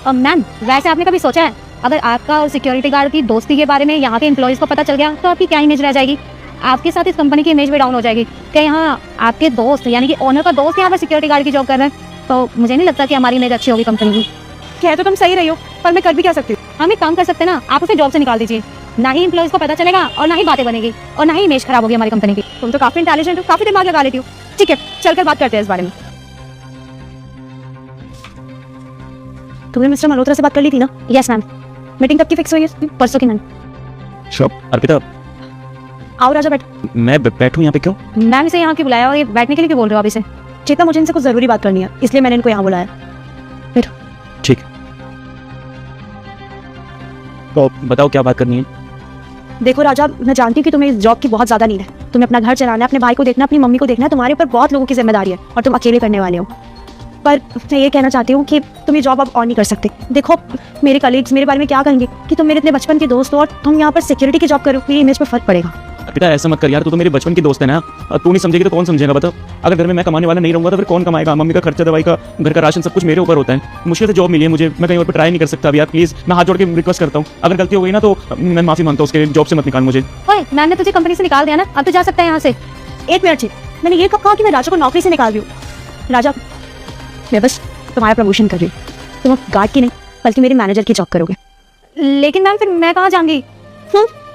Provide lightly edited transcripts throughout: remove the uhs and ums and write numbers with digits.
Ma'am, वैसे आपने कभी सोचा है अगर आपका सिक्योरिटी गार्ड की दोस्ती के बारे में यहाँ के एम्प्लॉयज़ को पता चल गया तो आपकी क्या इमेज रह जाएगी? आपके साथ इस कंपनी की इमेज भी डाउन हो जाएगी। क्या यहाँ आपके दोस्त यानी कि ओनर का दोस्त यहाँ पर सिक्योरिटी गार्ड की जॉब कर रहे हैं तो मुझे नहीं लगता कि हमारी इमेज अच्छी होगी कंपनी की। कह तो तुम सही रही हो, पर मैं कर भी क्या सकती हूँ? हम एक काम कर सकते हैं ना, आप उसे जॉब से निकाल दीजिए। ना ही एम्प्लॉयज़ को पता चलेगा और ना ही बातें बनेगी और ना ही इमेज खराब होगी हमारी कंपनी की। तुम तो काफी इंटेलिजेंट हो, काफी दिमाग लगा लेती हो। ठीक है, चलकर बात करते हैं इस बारे में। तुमने मिस्टर मल्होत्रा से बात कर ली थी ना? यस मैम, मीटिंग कब की फिक्स हुई है? परसों की मैम। अर्पिता, आओ राजा, बैठ। मैं बैठूं यहाँ पे क्यों? मैम इसे यहाँ क्यों बुलाया और ये बैठने के लिए क्यों बोल रहे हो आप इसे? चेतना, मुझे इनसे कुछ जरूरी बात करनी है, इसलिए मैंने इनको यहाँ बुलाया। बैठो। ठीक, तो बताओ क्या बात करनी है? देखो राजा, मैं जानती हूँ कि तुम्हें इस जॉब की बहुत ज्यादा नीड है। तुम्हें अपना घर चलाना है, अपने भाई को देखना, अपनी मम्मी को देखना है। तुम्हारे ऊपर बहुत लोगों की जिम्मेदारी है और तुम अकेले करने वाले हो। पर मैं ये कहना चाहती हूँ कि तुम ये जॉब अब और नहीं कर सकते। देखो, मेरे कलीग्स मेरे बारे में क्या कहेंगे कि तुम मेरे इतने बचपन के दोस्त हो और तुम यहाँ पर सिक्योरिटी की जॉब करो, मेरी इमेज पर फर्क पड़ेगा। अर्पिता, ऐसा मत कर यार, तू तो मेरे बचपन की दोस्त है ना। तू नहीं समझेगी तो कौन समझेगा बता? अगर घर में मैं कमाने वाला नहीं रहूंगा तो फिर कौन कमाएगा? मम्मी का खर्चा, दवाई का, घर का राशन, सब कुछ मेरे ऊपर होता है। मुश्किल से जॉब मिली है मुझे, मैं कहीं और पर ट्राई नहीं कर सकता। यार प्लीज, मैं हाथ जोड़ के रिक्वेस्ट करता हूँ, अगर गलती हो गई ना तो मैं माफी मांगता हूँ। उसके जॉब से मत निकाल मुझे। ओए, मैम ने तुझे कंपनी से निकाल दिया ना, अब तो जा सकता है यहाँ से। एक मिनट जी, मैंने ये कब कहा कि मैं राजा को नौकरी से निकाल रही हूँ? राजा, मैं बस तुम्हारा प्रमोशन कर रही हूँ। तुम अब गार्ड की नहीं बल्कि मेरे मैनेजर की जॉब करोगे। लेकिन मैम फिर मैं कहाँ जाऊँगी?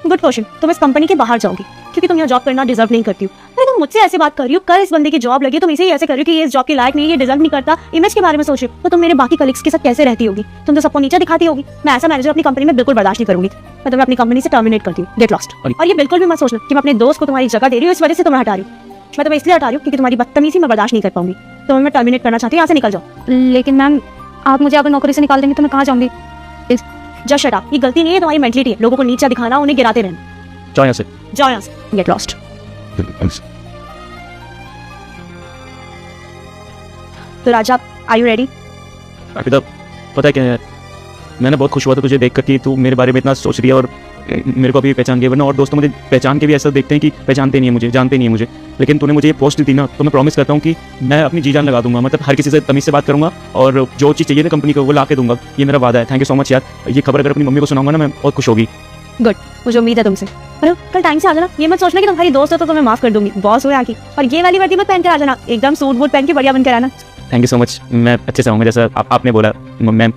Good question. तुम इस कंपनी के बाहर जाओगी क्योंकि तुम यहाँ जॉब करना डिजर्व नहीं करती हो। अरे तुम मुझसे ऐसे बात कर रही हो, कल इस बंदे की जॉब लगी, तुम इसे ही ऐसे कर रही हो कि ये इस जॉब के लायक नहीं है, ये डिजर्व नहीं करता। इमेज के बारे में सोच रही हो तो तुम मेरे बाकी कलीग्स के साथ कैसे रहती होगी? तुम तो सबको नीचे दिखाती होगी। मैं ऐसा मैनेजर अपनी कंपनी में बिल्कुल बर्दाश्त नहीं करूंगी। मैं तुम्हें अपनी कंपनी से टर्मिनेट करती हूँ। Get lost. और ये बिल्कुल भी मत सोचना कि मैं अपने दोस्त को तुम्हारी जगह दे रही हूँ इस वजह से तुम्हें हटा रही हूँ। मैं तुम्हें इसलिए हटा रही हूँ क्योंकि तुम्हारी बदतमीजी मैं बर्दाश्त नहीं कर पाऊंगी। तो मैं टर्मिनेट करना चाहती हूँ, यहाँ से निकल जाओ। लेकिन मैम, आप मुझे अगर नौकरी से निकाल देंगे तो मैं कहाँ जाऊँगी? Just shut up. ये गलती नहीं है, तुम्हारी मेंटलिटी है। लोगों को नीचे दिखाना, उन्हें गिराते रहना। जाओ यहाँ से। जाओ यहाँ से। Get lost. तो राजा, आर यू रेडी? अर्पिता, पता है क्या यार, मैंने बहुत खुश हुआ था तुझे देखकर कि तू मेरे बारे में इतना सोच रही है और मेरे को अभी पहचान गई। वरना और दोस्तों मुझे पहचान के भी ऐसा देखते हैं कि पहचानते नहीं है मुझे, जानते नहीं है मुझे। लेकिन तूने मुझे ये पोस्ट दी ना, तो मैं प्रॉमिस करता हूँ कि मैं अपनी जी जान लगा दूंगा। मतलब हर किसी से तमीज से बात करूंगा और जो चीज़ चाहिए ना कंपनी को वो ला के दूंगा। ये मेरा वादा है। थैंक यू सो मच यार। ये खबर अगर अपनी मम्मी को सुनाऊंगा ना, मैं बहुत खुश होगी। गुड, मुझे उम्मीद है तुमसे। अरे कल टाइम से आ जाना। ये मत सोचना कि तुम्हारी दोस्त हो तो मैं माफ कर दूंगी। बॉस हो यहाँ की। और ये वाली वर्दी मत पहन कर आ जाना, एकदम सूट बूट पहन के बढ़िया बनकर आना। Thank you so much. मैं अच्छे से आऊँगा जैसा आपने बोला मैम।